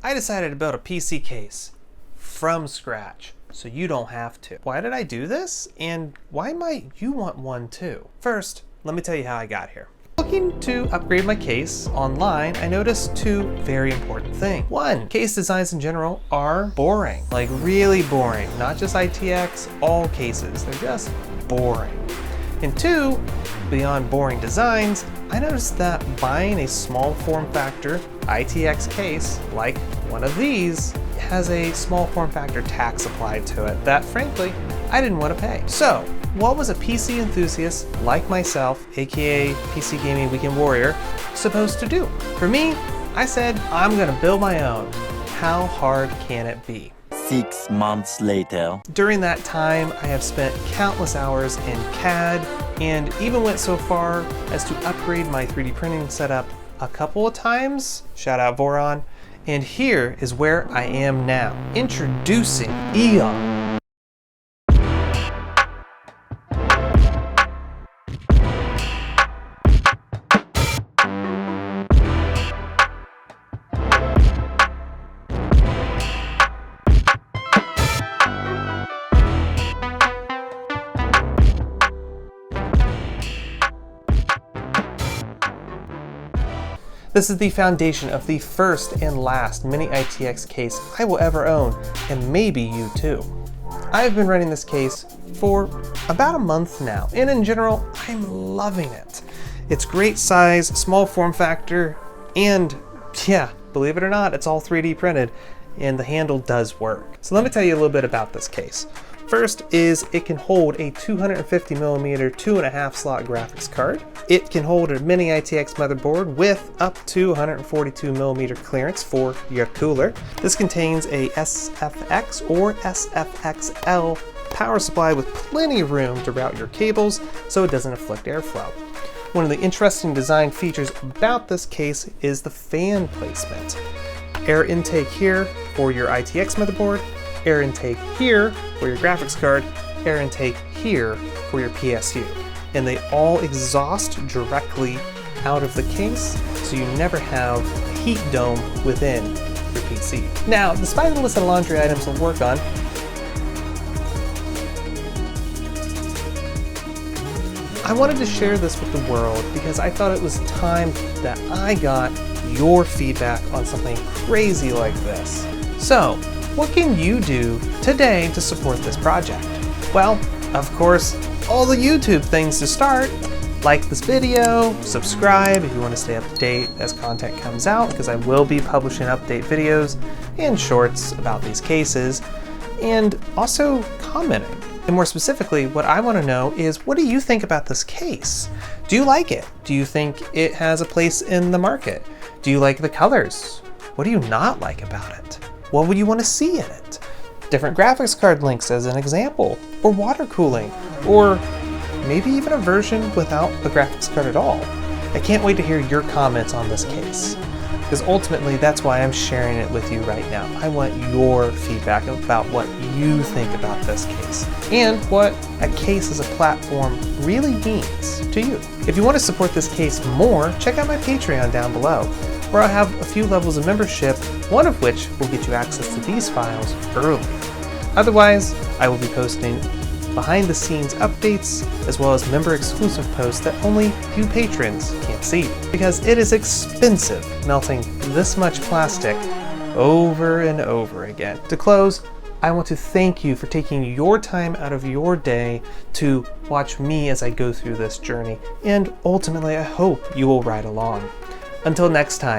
I decided to build a PC case from scratch so you don't have to. Why did I do this? And why might you want one too? First, let me tell you how I got here. Looking to upgrade my case online, I noticed two very important things. One, case designs in general are boring, like really boring. Not just ITX, all cases, they're just boring. And two, beyond boring designs, I noticed that buying a small form factor ITX case, like one of these, has a small form factor tax applied to it that, frankly, I didn't want to pay. So, what was a PC enthusiast like myself, aka PC Gaming Weekend Warrior, supposed to do? For me, I said, I'm gonna build my own. How hard can it be? 6 months later. During that time, I have spent countless hours in CAD and even went so far as to upgrade my 3D printing setup a couple of times. Shout out Voron. And here is where I am now. Introducing Aeon. This is the foundation of the first and last mini ITX case I will ever own, and maybe you too. I've been running this case for about a month now, and in general, I'm loving it. It's great size, small form factor, and yeah, believe it or not, it's all 3D printed, and the handle does work. So let me tell you a little bit about this case. First is it can hold a 250mm 2.5 slot graphics card. It can hold a mini ITX motherboard with up to 142mm clearance for your cooler. This contains a SFX or SFXL power supply with plenty of room to route your cables so it doesn't afflict airflow. One of the interesting design features about this case is the fan placement. Air intake here for your ITX motherboard, air intake here for your graphics card, air intake here for your PSU. And they all exhaust directly out of the case, so you never have a heat dome within your PC. Now, despite the list of laundry items to work on, I wanted to share this with the world because I thought it was time that I got your feedback on something crazy like this. So, what can you do today to support this project? Well, of course, all the YouTube things to start. Like this video, subscribe if you want to stay up to date as content comes out, because I will be publishing update videos and shorts about these cases, and also commenting. And more specifically, what I want to know is, what do you think about this case? Do you like it? Do you think it has a place in the market? Do you like the colors? What do you not like about it? What would you want to see in it? Different graphics card links as an example, or water cooling, or maybe even a version without a graphics card at all. I can't wait to hear your comments on this case, because ultimately that's why I'm sharing it with you right now. I want your feedback about what you think about this case, and what a case as a platform really means to you. If you want to support this case more, check out my Patreon down below, where I'll have a few levels of membership, one of which will get you access to these files early. Otherwise, I will be posting behind the scenes updates, as well as member exclusive posts that only you patrons can't see. Because it is expensive melting this much plastic over and over again. To close, I want to thank you for taking your time out of your day to watch me as I go through this journey, and ultimately I hope you will ride along. Until next time,